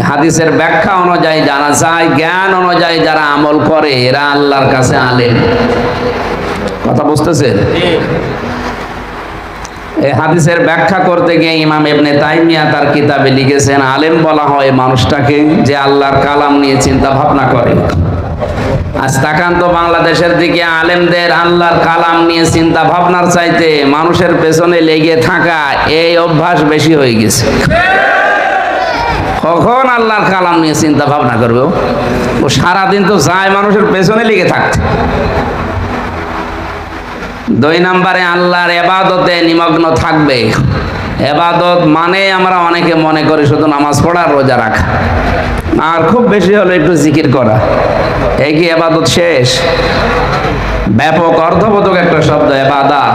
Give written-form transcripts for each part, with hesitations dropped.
হাদিসের ব্যাখ্যা অনুযায়ী জানা যায়, জ্ঞান অনুযায়ী যারা আমল করে এরা আল্লাহর কাছে আলেম। কথা বুঝতেছেন? এই হাদিসের ব্যাখ্যা করতে গিয়ে ইমাম ইবনে তাইমিয়া তার কিতাবে লিখেছেন, আলেম বলা হয় মানুষটাকে যে আল্লাহর কালাম নিয়ে চিন্তা ভাবনা করে। আজ তাকান তো বাংলাদেশের দিকে, আলেমদের আল্লাহর কালাম নিয়ে চিন্তা ভাবনার চাইতে মানুষের পেছনে লেগে থাকা এই অভ্যাস বেশি হয়ে গেছে। কখন আল্লাহর কালাম নিয়ে চিন্তা ভাবনা করবে? ও সারাদিন তো যায় মানুষের পেছনে লেগে থাকতে। 2 নম্বরে আল্লাহর ইবাদতে নিমগ্ন থাকবে। ইবাদত মানে আমরা অনেকে মনে করি শুধু নামাজ পড়া, রোজা রাখা, আর খুব বেশি হলো একটু জিকির করা। এই কি ইবাদত শেষ? ব্যাপক অর্থবোধক একটা শব্দ ইবাদত।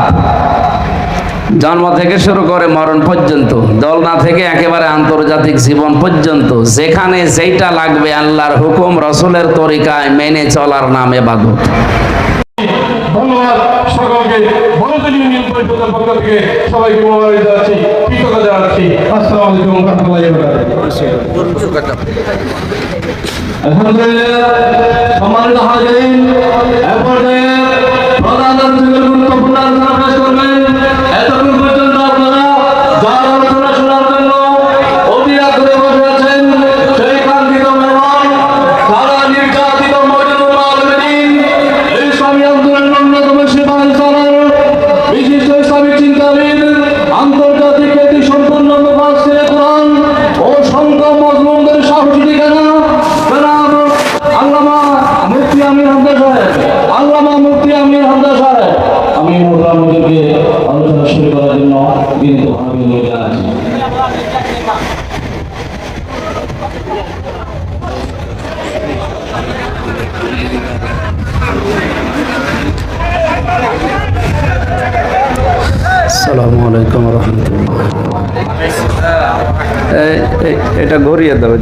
জন্ম থেকে শুরু করে মরণ পর্যন্ত, দোলনা থেকে একেবারে আন্তর্জাতিক জীবন পর্যন্ত যেখানে যেটা লাগবে আল্লাহর হুকুম রাসূলের তরিকায় মেনে চলার নাম ইবাদত। ধন্যবাদ সকলকে। বনতলী ইউনিয়ন পরিষদের পক্ষ থেকে সবাইকে মোবারক জানাচ্ছি, কৃতজ্ঞতা জানাচ্ছি। আসসালামু আলাইকুম ওয়া রাহমাতুল্লাহি ওয়া বারাকাতুহু। আলহামদুলিল্লাহ, সম্মানিত হাজিরিন, এই পর্যায়ে প্রধান অতিথির গুরুত্বপূর্ণ আলোচনা পেশ করবেন। এতক্ষণ পর্যন্ত আপনারা যার আলোচনা শোনার জন্য অধীর আগ্রহে বসে আছেন, সেই কাঙ্ক্ষিত মেহমান সারা নির্যাতিত মওজুদুল আলমিন ইসলামী আন্দোলনের অন্যতম সেবান চালার বিশিষ্ট ইসলামিক চিন্তাবিদ, আন্তর্জাতিক খ্যাতি সম্পন্ন মুফাসসিরে কুরআন ও সংখ্য মজলুমদের সাহসী ঠিকানা জনাব আল্লামা মুফতি আমির হামজা সাহেব, আল্লামা মুফতি আমির হামজা সাহেব, আমি মোহতারামদেরকে আলোচনা শুরু করার জন্য বিনীতভাবে অনুরোধ জানাচ্ছি। আসসালামু আলাইকুম ওয়া রাহমাতুল্লাহ। এটা ঘুরিয়ে দাও,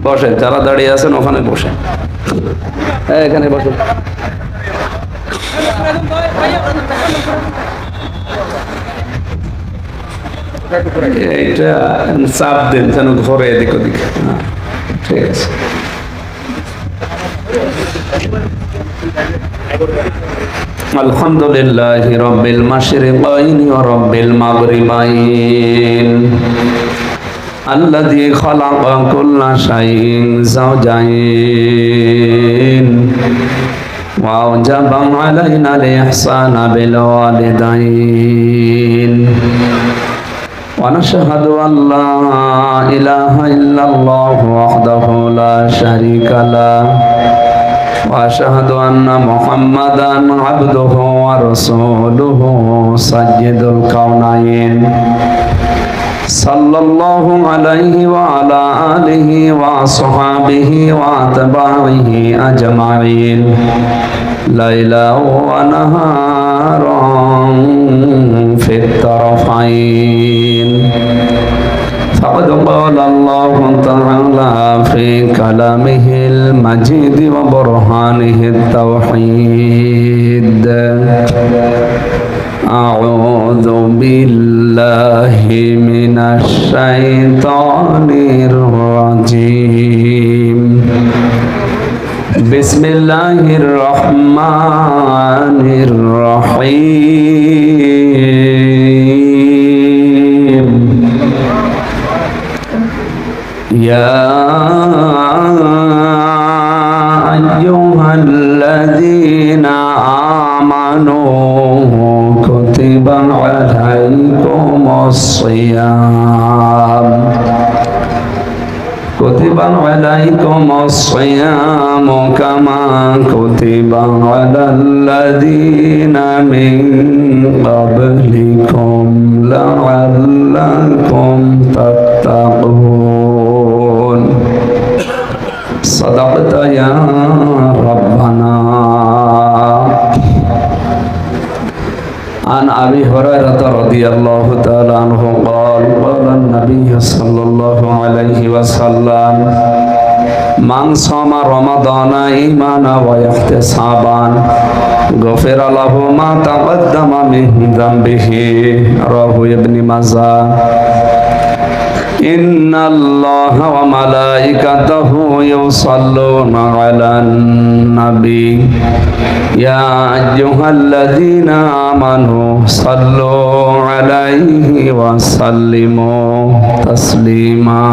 বসেন, যারা দাঁড়িয়ে আছেন ওখানে বসেন, এখানে বসেন। এইটা চাপ দেন যেন ঘরে এদিক ওদিক। ঠিক আছে। আলহামদুলিল্লাহি রাব্বিল মাশরিকাইনি ওয়া রাব্বিল মাগরিবাইন আল্লাযী খালাকা কুল্লা শাইইন যাওজাইন ওয়া আওজাবা আলাইনাল ইহসানা বিল ওয়ালিদাইন ওয়া নাশহাদু আল্লা ইলাহা ইল্লাল্লাহু ওয়াহদাহু লা শারীকা লাহু وأشهد أن محمدا عبده ورسوله سيد الكونين صلى الله عليه وعلى آله وصحبه وأتباعه أجمعين ليلا ونهارا في الطرفين فقد قال الله تعالى في كلامه المجيد وبرهانه التوحيد أعوذ بالله من الشيطان الرجيم بسم الله الرحمن الرحيم يا أيها الذين آمنوا كتب عليكم الصيام كتب عليكم الصيام كما كتب على الذين من قبلكم لعلكم تتقون صدقت يا ربنا. عن أبي هريرة رضي الله تعالى عنه قال قال النبي صلى الله عليه وسلم মান সামা রমাদানা ঈমানা ওয়া ইহতিসাবান গফিরা লাহু মা তাকদ্দামা মিন যামবিহি রাহু ইবনে মাজাহ إن الله وملائكته يصلون على النبي يا أيها الذين آمنوا صلوا عليه وسلموا تسليما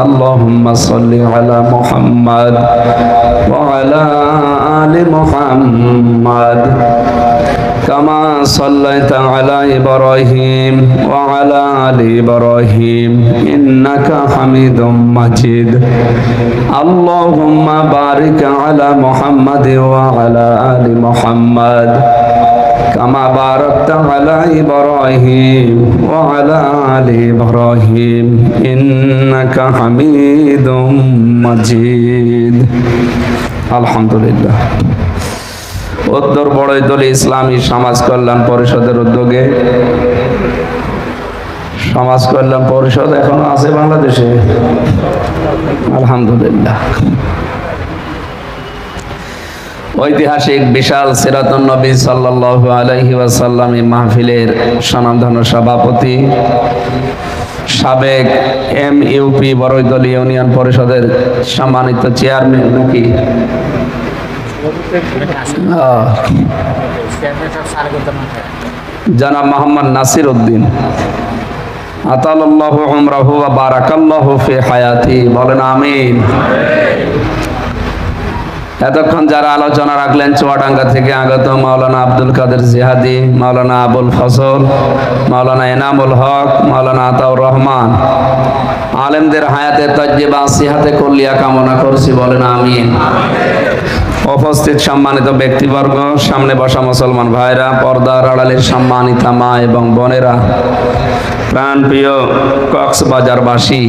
اللهم صل على محمد وعلى آل محمد كما صليت على إبراهيم وعلى آل إبراهيم إنك حميد مجيد اللهم بارك على محمد وعلى آل محمد كما باركت على إبراهيم وعلى آل إبراهيم إنك حميد مجيد الحمد لله উত্তর বড়ইতলী ইসলামী সমাজ কল্যাণ পরিষদের উদ্যোগে সমাজ কল্যাণ পরিষদ এখনো আছে বাংলাদেশে আলহামদুলিল্লাহ। ঐতিহাসিক বিশাল সিরাতুন নবী সাল্লাল্লাহু আলাইহি ওয়াসাল্লাম মাহফিলের স্বনামধন্য সভাপতি সাবেক MUP বড়ইতলী ইউনিয়ন পরিষদের সম্মানিত চেয়ারম্যান নাকি জনাব মোহাম্মদ নাসির উদ্দিন আতালাল্লাহু উমরাহু ওয়া বারাকাল্লাহু ফি হায়াতি বলেন আমিন। এতক্ষণ যারা আলোচনা রাখলেন চুয়াডাঙ্গা থেকে আগত মাওলানা আব্দুল কাদের জিহাদি, মাওলানা আবুল ফজল, মাওলানা এনামুল হক, মাওলানা আতাউর রহমান, আলেমদের হায়াতে তাজ্জিবা সিহাতে কুল্লিয়া কামনা করছি বলেন আমিন। উপস্থিত সম্মানিত ব্যক্তিবর্গ, সামনে বসা মুসলমান ভাইরা, পর্দার আড়ালের সম্মানিতা মা এবং বোনেরা, প্রাণপ্রিয় কক্সবাজারবাসী,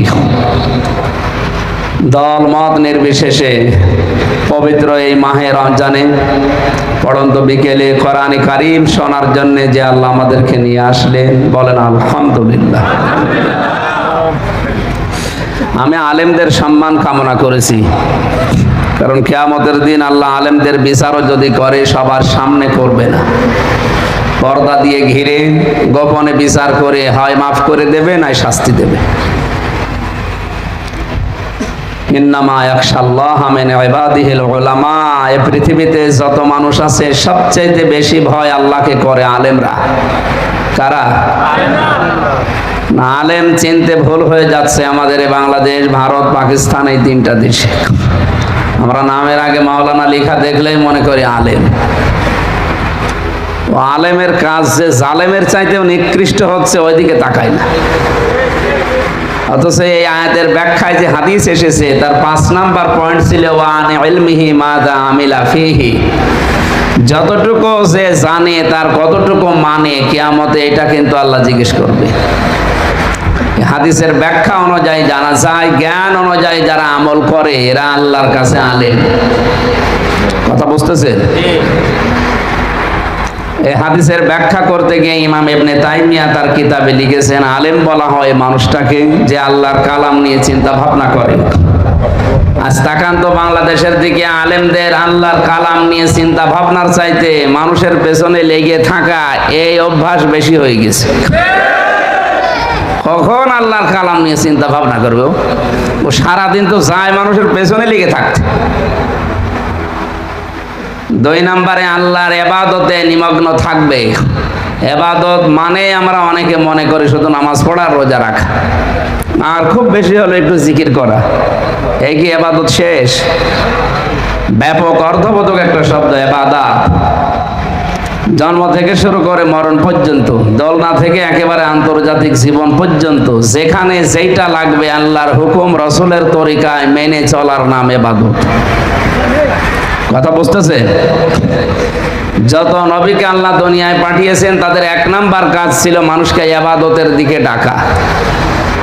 দল মত নির্বিশেষে পবিত্র এই মাহে রমজানে পড়ন্ত বিকেলে কোরআনে কারীম শোনার জন্য যে আল্লাহ আমাদেরকে নিয়ে আসলেন বলেন আলহামদুলিল্লাহ। আমি আলেমদের সম্মান কামনা করেছি, কারণ কিয়ামতের দিন আল্লাহ আলেমদের বিচারও যদি করে সবার সামনে করবে না, পর্দা দিয়ে ঘিরে গোপনে বিচার করে হয় মাফ করে দেবে নাই শাস্তি দেবে। ইন্নামা ইয়াখশাল্লাহ মিন ইবাদিহিল উলামা, এই পৃথিবীতে যত মানুষ আছে সবচেয়ে বেশি ভয় আল্লাহকে করে আলেমরা। কারা? না, আলেম চিনতে ভুল হয়ে যাচ্ছে আমাদের বাংলাদেশ, ভারত, পাকিস্তান, এই তিনটা দেশে। আমরা নামের আগে মাওলানা লেখা দেখলেই মনে করি আলেম। ও আলেমের কাজ যে জালেমের চাইতেও নিকৃষ্ট হচ্ছে ওইদিকে তাকাই না। অথচ এই আয়াতের ব্যাখ্যায় যে হাদিস এসেছে তার 5 নাম্বার পয়েন্ট ছিল ওয়ান ইলমিহি মাযা আমিলা ফিহি, যতটুকু যে জানে তার কতটুকু মানে কিয়ামতে এটা কিন্তু আল্লাহ জিজ্ঞেস করবে। হাদিসের ব্যাখ্যা অনুযায়ী জানা যায়, জ্ঞান অনুযায়ী যারা আমল করে এরা আল্লাহর কাছে আলেম। কথা বুঝতেছেন? এই হাদিসের ব্যাখ্যা করতে গিয়ে ইমাম ইবনে তাইমিয়া তার কিতাবে লিখেছেন, আলেম বলা হয় মানুষটাকে যে আল্লাহর কালাম নিয়ে চিন্তা ভাবনা করে। আজ তাকান তো বাংলাদেশের দিকে, আলেমদের আল্লাহর কালাম নিয়ে চিন্তা ভাবনার চাইতে মানুষের পেছনে লেগে থাকা এই অভ্যাস বেশি হয়ে গেছে। কখন আল্লাহর কালাম নিয়ে চিন্তা ভাবনা করবে? ও সারাদিন তো যায় মানুষের পেছনে লেগে থাকতে। 2 নম্বরে আল্লাহর ইবাদতে নিমগ্ন থাকবে। ইবাদত মানে আমরা অনেকে মনে করি শুধু নামাজ পড়া, রোজা রাখা, আর খুব বেশি হলে একটু জিকির করা। এই কি ইবাদত শেষ? ব্যাপক অর্থবোধক একটা শব্দ ইবাদত। জন্ম থেকে শুরু করে মরণ পর্যন্ত, দোলনা থেকে একেবারে আন্তর্জাতিক জীবন পর্যন্ত যেখানে যেটা লাগবে আল্লাহর হুকুম রাসূলের তরিকায় মেনে চলার নাম ইবাদত। কথা বুঝতেছে? যত নবীকে আল্লাহ দুনিয়ায় পাঠিয়েছেন তাদের 1 নাম্বার কাজ ছিল মানুষকে ইবাদতের দিকে ডাকা।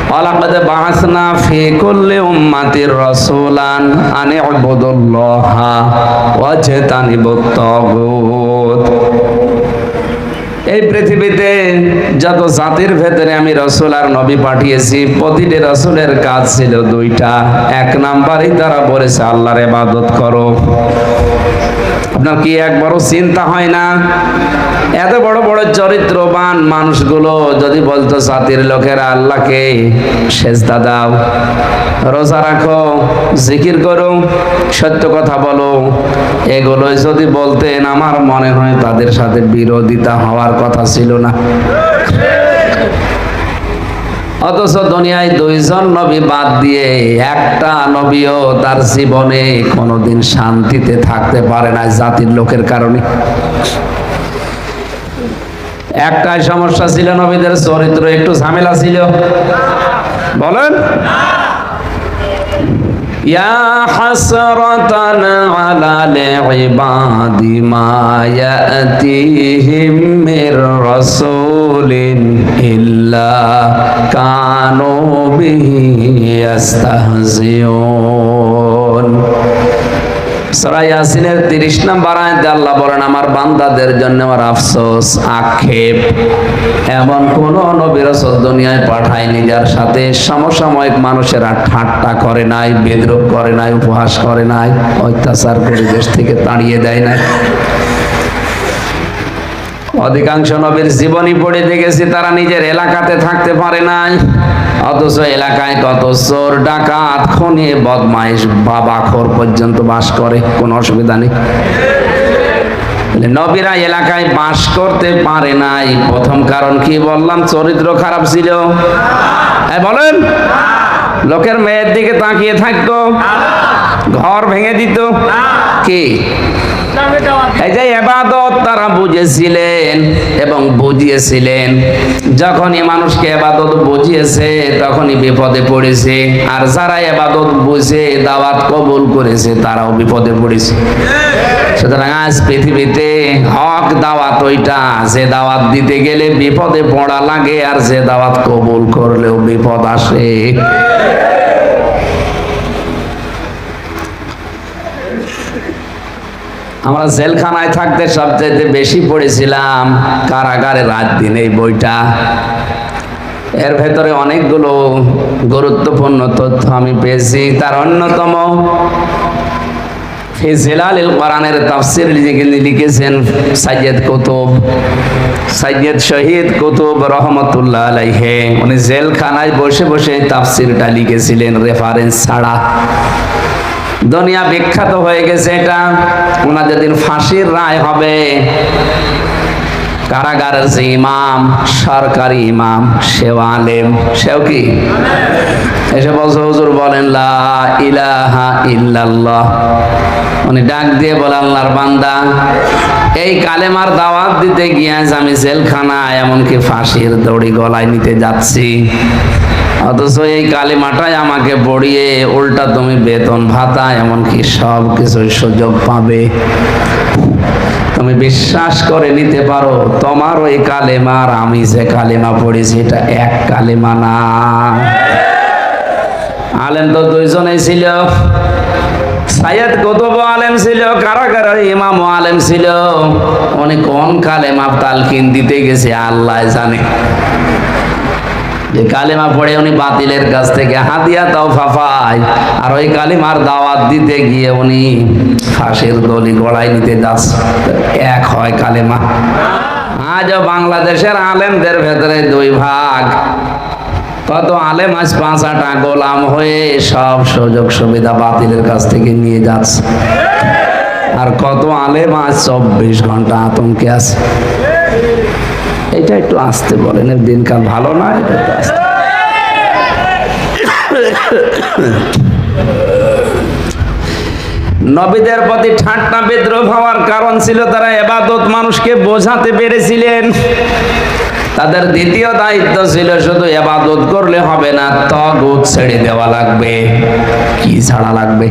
ওয়ালাকাদ বাআসনা ফি কুল্লি উম্মাতির রাসূলান আন ইউবুদুল্লাহা ওয়াজতানিবুত তাগুত। এই পৃথিবীতে যত জাতির ভেতরে আমি রসুল আর নবী পাঠিয়েছি, প্রতিটি রসুলের কাজ ছিল দুইটা। এক নাম্বারই তারা বলেছে আল্লাহর ইবাদত করো। আপনার কি একবারও চিন্তা হয় না, এত বড় বড় চরিত্রবান মানুষগুলো যদি বলতো জাতির লোকেরা আল্লাহকে সেজদা দাও, রোজা রাখো, জিকির করো, সত্য কথা বলো, এগুলোই যদি বলতেন, আমার মনে হয় তাদের সাথে বিরোধিতা হওয়ার কথা ছিল না। অথচ দুনিয়ায় দুইজন নবী বাদ দিয়ে একটা নবীও তার জীবনে কোনোদিন শান্তিতে থাকতে পারে না জাতির লোকের কারণে। একটাই সমস্যা ছিল, নবীদের চরিত্র একটু ঝামেলা ছিল। বলেন, ইয়া হাসরাতান আলাল ইবাদি মা ইয়াতিহিম মির রাসূলিন ইল্লা কানু বিহি ইস্তাহজিউন। সূরা ইয়াসিনের 30 নম্বর আয়াতে আল্লাহ বলেন, আমার বান্দাদের জন্য আমার আফসোস, আক্ষেপ, এমন কোন নবী রাসূল দুনিয়ায় পাঠায়নি যার সাথে সমসাময়িক মানুষেরা ঠাট্টা করে নাই, বিদ্রূপ করে নাই, উপহাস করে নাই, অত্যাচার করে দেশ থেকে তাড়িয়ে দেয় নাই। অধিকাংশ নবীর জীবনী পড়ে দেখেছি তারা নিজের এলাকাতে থাকতে পারে নাই, অথচ এলাকায় কত চোর, ডাকাত, খুনি, বদমাইশ, বাবাখোর পর্যন্ত বাস করে, কোনো অসুবিধা নেই। নবীরা এলাকায় বাস করতে পারে নাই, প্রথম কারণ কি বললাম? চরিত্র খারাপ ছিল। বলেন, লোকের মেয়ের দিকে তাকিয়ে থাকতো, ঘর ভেঙে দিত, কি এই যে ইবাদত তারা বুঝেছিলেন এবং বুঝিয়েছিলেন। যখনই মানুষকে ইবাদত বুঝিয়েছে তখনই বিপদে পড়েছে, আর যারা ইবাদত বুঝে দাওয়াত কবুল করেছে তারাও বিপদে পড়েছে। সুতরাং আজ পৃথিবীতে হক দাওয়াত ওইটা, যে দাওয়াত দিতে গেলে বিপদে পড়া লাগে, আর যে দাওয়াত কবুল করলেও বিপদ আসে। আমরা জেলখানায় থাকতে সবচেয়ে বেশি পড়েছিলাম কারাগারে রাত দিন, এই বইটা। এর ভেতরে অনেকগুলো গুরুত্বপূর্ণ তথ্য আমি পেয়েছি। তার অন্যতম ফি জিলালিল কোরআনের তাফসীর লিখেছেন সাইয়্যিদ কুতুব, সাইয়্যিদ শহীদ কুতুব রহমাতুল্লাহ আলাইহি। উনি জেলখানায় বসে বসে তাফসীরটা লিখেছিলেন রেফারেন্স ছাড়া। দুনিয়া বিখ্যাত হয়ে গেছে এটা। ওনার যেদিন ফাঁসির রায় হবে, কারাগারের যে ইমাম, সরকারি ইমাম, সেও আলেম, সেও কি এসে বলছে, হুজুর বলেন লা ইলাহা ইল্লাল্লাহ। উনি ডাক দিয়ে বলে, আল্লাহর বান্দা, এই কালেমার দাওয়াত দিতে গিয়ে আজ আমি জেলখানায়, এমনকি ফাঁসির দড়ি গলায় নিতে যাচ্ছি, অথচ এই কালেমাটাই আমাকে পড়িয়ে উল্টা তুমি বেতন ভাতা এমনকি সব কিছুর সুযোগ পাবে। তুমি বিশ্বাস করে নিতে পারো তোমার ওই কালেমা আর আমি যে কালেমা পড়েছি এটা এক কালেমা না। আলেম তো দুইজনেই ছিল, সাইয়্যিদ কুতুব আলেম ছিল, কারাগারের ইমাম আলেম ছিল। উনি কোন কালেমা তালকিন দিতে গেছে আল্লাহ জানে। যে কালেমা পড়ে উনি বাতিলের কাছ থেকে হাদিয়া তওফা পায়, আর ওই কালেমার দাওয়াত দিতে গিয়ে উনি ফাঁসির দড়ি গলায় নিতে যাচ্ছে, এক হয় কালেমা। আজও বাংলাদেশের আলেমদের ভেতরে দুই ভাগ। কত আলেম আজ 5-8টা গোলাম হয়ে সব সুযোগ সুবিধা বাতিলের কাছ থেকে নিয়ে যাচ্ছে, আর কত আলেম আজ 24 ঘন্টা আতঙ্কে আছে। এটা একটু আসতে বলেন, এর দিনকাল ভালো না, এটা একটু আসতে। নবীদের প্রতি ঠাট্টা বিদ্রুপ হওয়ার কারণ ছিল তারা ইবাদত মানুষকে বোঝাতে পেরেছিলেন। তাদের দ্বিতীয় দায়িত্ব ছিল শুধু ইবাদত করলে হবে না, তাগুত ছেড়ে দেওয়া লাগবে। কি ছাড়া লাগবে?